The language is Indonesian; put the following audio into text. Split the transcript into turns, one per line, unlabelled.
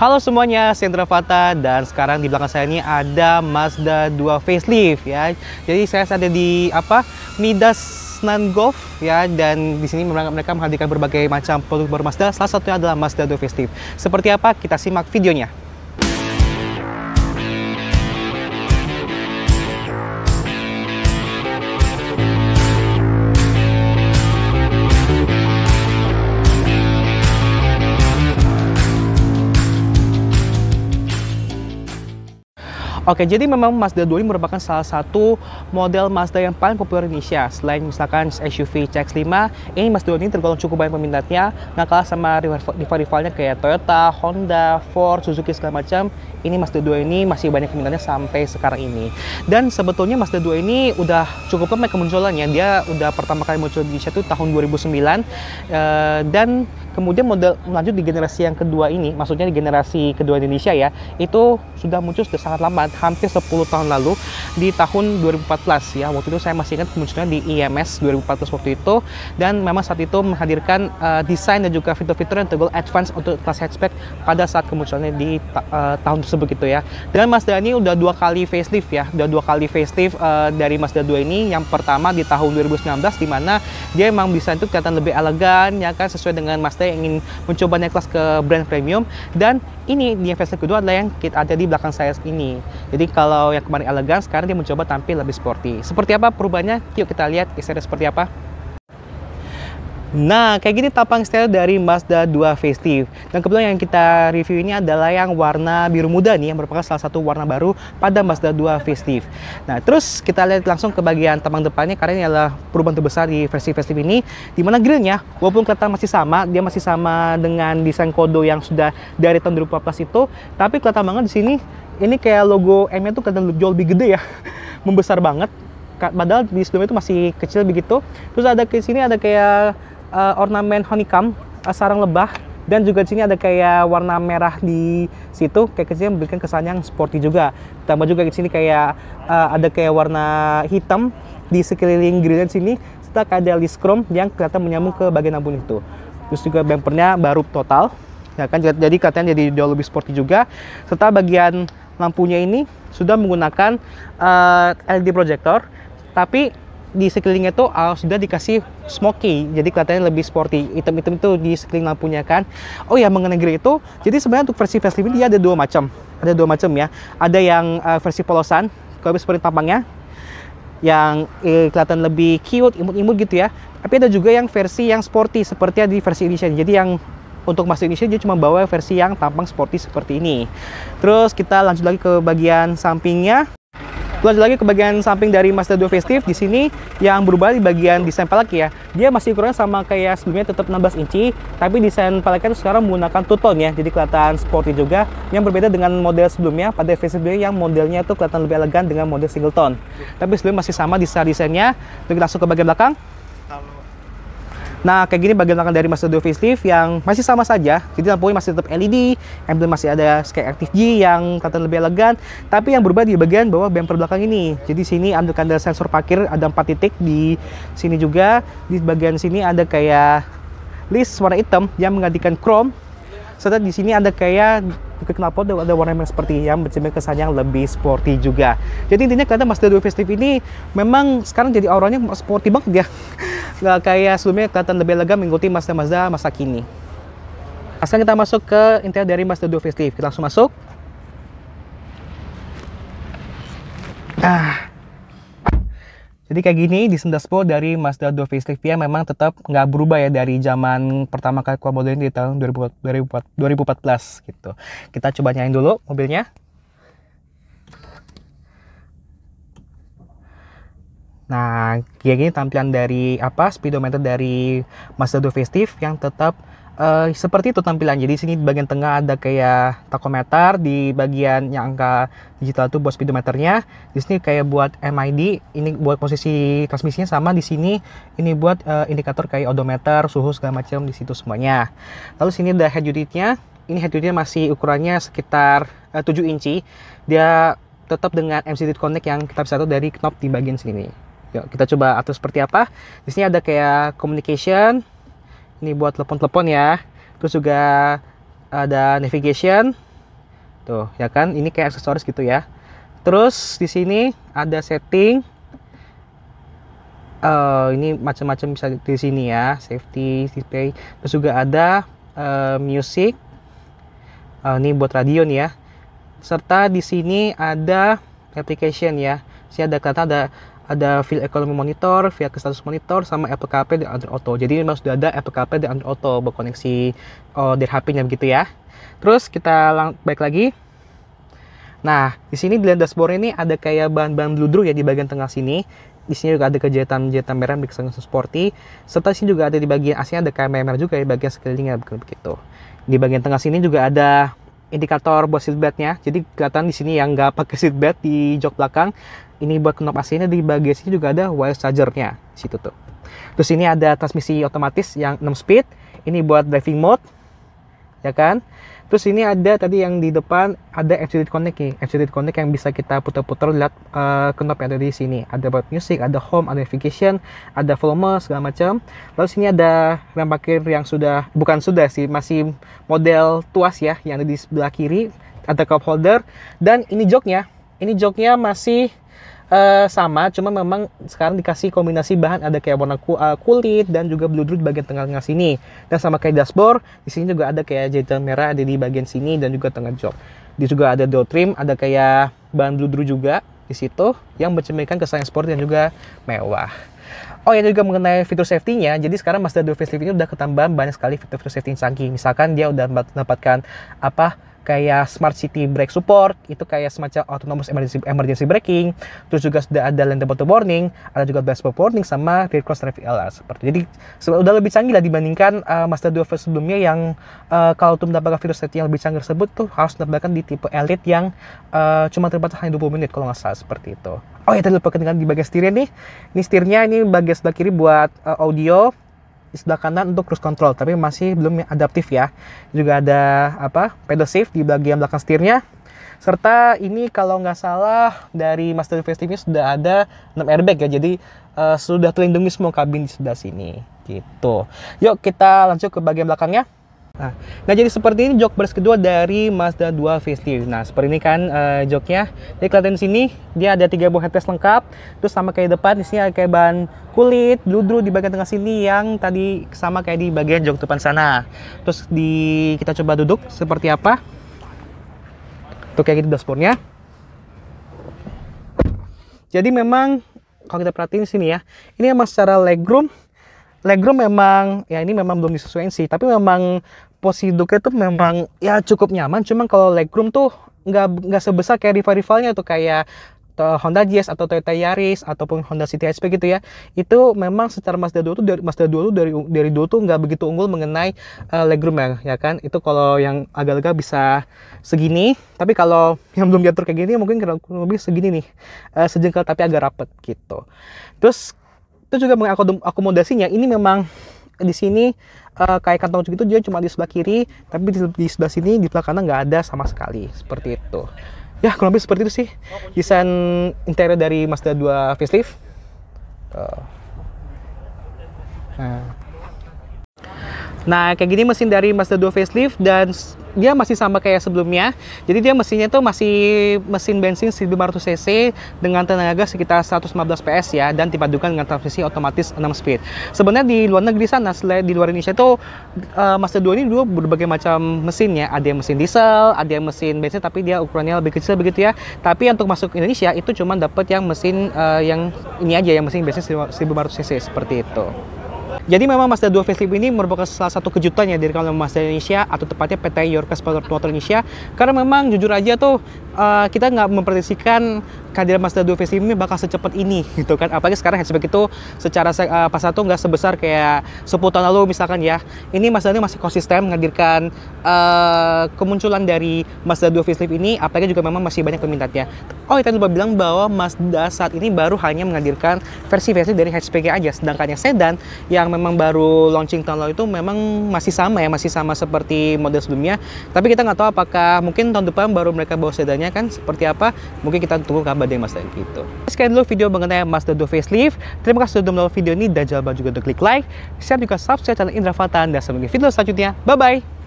Halo semuanya, saya Indra Fata dan sekarang di belakang saya ini ada Mazda 2 facelift ya. Jadi saya ada di Midas Golf ya, dan di sini mereka menghadirkan berbagai macam produk baru Mazda. Salah satunya adalah Mazda 2 facelift. Seperti apa? Kita simak videonya. Oke, jadi memang Mazda 2 ini merupakan salah satu model Mazda yang paling populer di Indonesia. Selain misalkan SUV CX-5, ini Mazda 2 ini tergolong cukup banyak peminatnya, nggak kalah sama rival-rivalnya kayak Toyota, Honda, Ford, Suzuki segala macam. Ini Mazda 2 ini masih banyak peminatnya sampai sekarang ini. Dan sebetulnya Mazda 2 ini udah cukup lama kemunculannya. Dia udah pertama kali muncul di Indonesia itu tahun 2009, dan kemudian model lanjut di generasi yang kedua ini, maksudnya di generasi kedua Indonesia ya, itu sudah muncul sudah sangat lama, hampir 10 tahun lalu di tahun 2014 ya. Waktu itu saya masih ingat munculnya di IMS 2014 waktu itu, dan memang saat itu menghadirkan desain dan juga fitur-fitur yang tergolong advance untuk kelas hatchback pada saat kemunculannya di tahun tersebut gitu ya. Dan Mazda ini udah dua kali facelift ya, dari Mazda 2 ini. Yang pertama di tahun 2019, di mana dia emang desain itu kelihatan lebih elegan ya kan, sesuai dengan Mazda yang ingin mencoba naik kelas ke brand premium. Dan ini di facelift kedua adalah yang kita ada di belakang saya ini. Jadi kalau yang kemarin elegan, sekarang dia mencoba tampil lebih sporty. Seperti apa perubahannya? Yuk kita lihat eksterior seperti apa. Nah, kayak gini tampang eksterior dari Mazda 2 facelift. Dan kebetulan yang kita review ini adalah yang warna biru muda nih, yang merupakan salah satu warna baru pada Mazda 2 facelift. Nah, terus kita lihat langsung ke bagian tampang depannya, karena ini adalah perubahan terbesar di versi facelift ini, di mana grillnya walaupun kelihatan masih sama, dia masih sama dengan desain kodo yang sudah dari tahun 2014 itu, tapi kelihatan banget di sini ini kayak logo M-nya tuh kelihatan jauh lebih gede ya, membesar banget. Padahal di sebelumnya itu masih kecil begitu. Terus ada ke sini ada kayak ornamen honeycomb, sarang lebah, dan juga di sini ada kayak warna merah di situ, kayak kecil memberikan kesan yang sporty juga. Tambah juga di sini kayak ada kayak warna hitam di sekeliling grillnya di sini, serta ada list chrome yang kelihatan menyambung ke bagian lampu itu. Terus juga bumpernya baru total, ya kan, jadi katanya jadi jauh lebih sporty juga. Serta bagian lampunya ini sudah menggunakan LED projector, tapi di sekelilingnya tuh sudah dikasih smoky, jadi kelihatannya lebih sporty. Hitam-hitam itu di sekeliling lampunya kan. Oh ya, mengenai grill itu, jadi sebenarnya untuk versi facelift ini dia ada dua macam ya. Ada yang versi polosan, kalau seperti tampangnya, yang kelihatan lebih cute, imut-imut gitu ya. Tapi ada juga yang versi yang sporty, seperti di versi Indonesia. Jadi yang untuk masuk Indonesia dia cuma bawa versi yang tampang sporty seperti ini. Terus kita lanjut lagi ke bagian sampingnya. Lanjut lagi ke bagian samping dari Mazda 2 facelift. Di ssini yang berubah di bagian desain pelek ya. Dia masih ukurannya sama kayak sebelumnya, tetap 16 inci, tapi desain peleknya itu sekarang menggunakan two tone ya. Jadi kelihatan sporty juga. Yang berbeda dengan model sebelumnya, pada facelift yang modelnya itu kelihatan lebih elegan dengan model single tone. Tapi sebelumnya masih sama desainnya. Kita langsung ke bagian belakang. Nah, kayak gini bagian belakang dari Mazda 2 facelift yang masih sama saja. Jadi lampunya masih tetap LED, emblem masih ada Sky Active G yang kelihatan lebih elegan. Tapi yang berubah di bagian bawah bumper belakang ini. Jadi sini ada sensor parkir, ada 4 titik di sini juga. Di bagian sini ada kayak list warna hitam yang menggantikan chrome. Serta di sini ada kayak knalpot, ada warna yang seperti yang bercermin kesan yang lebih sporty juga. Jadi intinya kelihatan Mazda 2 facelift ini memang sekarang jadi auranya sporty banget ya. Nggak kayak sebelumnya, kelihatan lebih elegan mengikuti Mazda masa kini. Sekarang kita masuk ke interior dari Mazda 2 facelift. Kita langsung masuk. Jadi kayak gini desain dashboard dari Mazda 2 facelift ya, memang tetap nggak berubah ya dari zaman pertama kali keluar model ini di tahun 2014 gitu. Kita coba nyalain dulu mobilnya. Nah, kayak gini tampilan dari speedometer dari Mazda 2 facelift yang tetap seperti itu tampilan. Jadi sini di bagian tengah ada kayak tachometer, di bagian yang angka digital itu buat speedometernya. Di sini kayak buat MID, ini buat posisi transmisinya, sama di sini ini buat indikator kayak odometer, suhu segala macam di situ semuanya. Lalu sini ada head unitnya. Ini head unitnya masih ukurannya sekitar 7 inci. Dia tetap dengan MCT connect yang kita bisa tahu dari knob di bagian sini. Yuk, kita coba atur seperti apa. Di sini ada kayak communication. Ini buat telepon-telepon ya. Terus juga ada navigation. Tuh, ya kan? Ini kayak aksesoris gitu ya. Terus di sini ada setting. Ini macam-macam bisa di sini ya, safety display. Terus juga ada music. Ini buat radio nih ya. Serta di sini ada application ya. Sini ada Field Economy Monitor, Vehicle Status Monitor, sama Apple CarPlay dan Android Auto. Jadi memang sudah ada Apple CarPlay dan Android Auto berkoneksi dari HP-nya begitu ya. Terus kita balik lagi. Nah, di sini di dashboard ini ada kayak bahan-bahan bludru ya di bagian tengah sini. Di sini juga ada kegiatan merah yang sangat sporty. Serta di sini juga ada di bagian asnya ada kamera juga ya, bagian sekelilingnya begitu. Di bagian tengah sini juga ada indikator buat seatbeltnya. Jadi kelihatan di sini yang nggak pakai seatbelt di jok belakang. Ini buat knob AC-nya, di bagian sini juga ada wireless charger-nya di situ tuh. Terus ini ada transmisi otomatis yang 6 speed. Ini buat driving mode, ya kan? Terus ini ada tadi yang di depan ada MCU Connect nih, MCU Connect yang bisa kita putar-putar lihat knob yang ada di sini. Ada buat music, ada home, ada navigation, ada volume segala macam. Lalu sini ada rem parkir yang bukan masih model tuas ya, yang ada di sebelah kiri. Ada cup holder dan ini joknya masih sama, cuma memang sekarang dikasih kombinasi bahan, ada kayak warna kulit dan juga bludru di bagian tengah-tengah sini. Dan sama kayak dashboard, di sini juga ada kayak jahitan merah ada di bagian sini dan juga tengah jok. Di juga ada door trim, ada kayak bahan bludru juga di situ yang mencerminkan kesan sport dan juga mewah. Oh ya, juga mengenai fitur safety-nya. Jadi sekarang Mazda 2 facelift ini udah ketambahan banyak sekali fitur-fitur safety yang canggih. Misalkan dia udah mendapatkan kayak Smart City Brake Support, itu kayak semacam autonomous emergency braking. Terus juga sudah ada lane departure warning, ada juga blind spot warning, sama rear cross traffic alert seperti. Jadi udah lebih canggih lah dibandingkan Mazda 2 versi sebelumnya yang kalau untuk mendapatkan fitur safety yang lebih canggih tersebut tuh harus mendapatkan di tipe Elite yang cuma terbatas hanya 20 menit kalau nggak salah seperti itu. Oh ya, tadi lupa ketinggalan di bagian setirnya nih. Ini setirnya ini bagian sebelah kiri buat audio, di sebelah kanan untuk cruise control, tapi masih belum adaptif ya. Juga ada pedal shift di bagian belakang setirnya. Serta ini kalau nggak salah dari Mazda 2 facelift ini sudah ada 6 airbag ya, jadi sudah terlindungi semua kabin di sebelah sini gitu. Yuk kita lanjut ke bagian belakangnya. Nah, jadi seperti ini jok baris kedua dari Mazda 2 facelift. Nah, seperti ini kan joknya. Jadi kelihatan di sini dia ada 3 buah headrest lengkap. Terus sama kayak depan, di sini ada kayak bahan kulit bludru di bagian tengah sini yang tadi sama kayak di bagian jok depan sana. Terus kita coba duduk seperti apa. Tuh kayak gitu dashboardnya. Jadi memang kalau kita perhatiin sini ya, ini memang secara legroom memang ya ini memang belum disesuaikan sih, tapi memang posisi duduknya tuh memang ya cukup nyaman. Cuman kalau legroom tuh nggak sebesar kayak rivalnya tuh kayak Honda Jazz atau Toyota Yaris ataupun Honda City HP gitu ya. Itu memang secara Mazda 2 tuh dari dulu tuh nggak begitu unggul mengenai legroom ya kan. Itu kalau yang agak-agak bisa segini, tapi kalau yang belum diatur kayak gini mungkin kurang lebih segini nih, sejengkal tapi agak rapet gitu. Terus itu juga mengakomodasinya, ini memang di sini kayak kantong gitu, dia cuma di sebelah kiri, tapi di sebelah sini di sebelah kanan nggak ada sama sekali seperti itu. Ya kurang lebih seperti itu sih desain interior dari Mazda 2 facelift. Nah, kayak gini mesin dari Mazda 2 facelift dan dia masih sama kayak sebelumnya. Jadi dia mesinnya tuh masih mesin bensin 1500 cc dengan tenaga sekitar 115 PS ya, dan dipadukan dengan transmisi otomatis 6 speed. Sebenarnya di luar negeri sana, selain di luar Indonesia tuh Mazda 2 ini dulu berbagai macam mesinnya. Ada yang mesin diesel, ada yang mesin bensin tapi dia ukurannya lebih kecil begitu ya. Tapi untuk masuk Indonesia itu cuma dapat yang mesin yang ini aja, yang mesin bensin 1500 cc seperti itu. Jadi memang Mazda 2 facelift ini merupakan salah satu kejutan ya dari kalau Mazda Indonesia, atau tepatnya PT Yorka Motor Indonesia, karena memang jujur aja tuh kita nggak memprediksikan kehadiran Mazda 2 facelift ini bakal secepat ini gitu kan. Apalagi sekarang hatchback itu secara pasar tuh nggak sebesar kayak 10 tahun lalu misalkan ya. Ini Mazda ini masih konsisten menghadirkan kemunculan dari Mazda 2 facelift ini, apalagi juga memang masih banyak peminatnya. Oh, kita lupa bilang bahwa Mazda saat ini baru hanya menghadirkan versi dari hatchback aja, sedangkan yang sedan yang memang baru launching tahun lalu itu memang masih sama seperti model sebelumnya. Tapi kita nggak tahu apakah mungkin tahun depan baru mereka bawa sedannya kan seperti apa. Mungkin kita tunggu kabar dari Mazda gitu. Sekian dulu video mengenai Mazda 2 facelift. Terima kasih sudah menonton video ini dan jangan lupa juga untuk klik like, share juga subscribe channel Indra Fatan dan sampai video selanjutnya. Bye bye.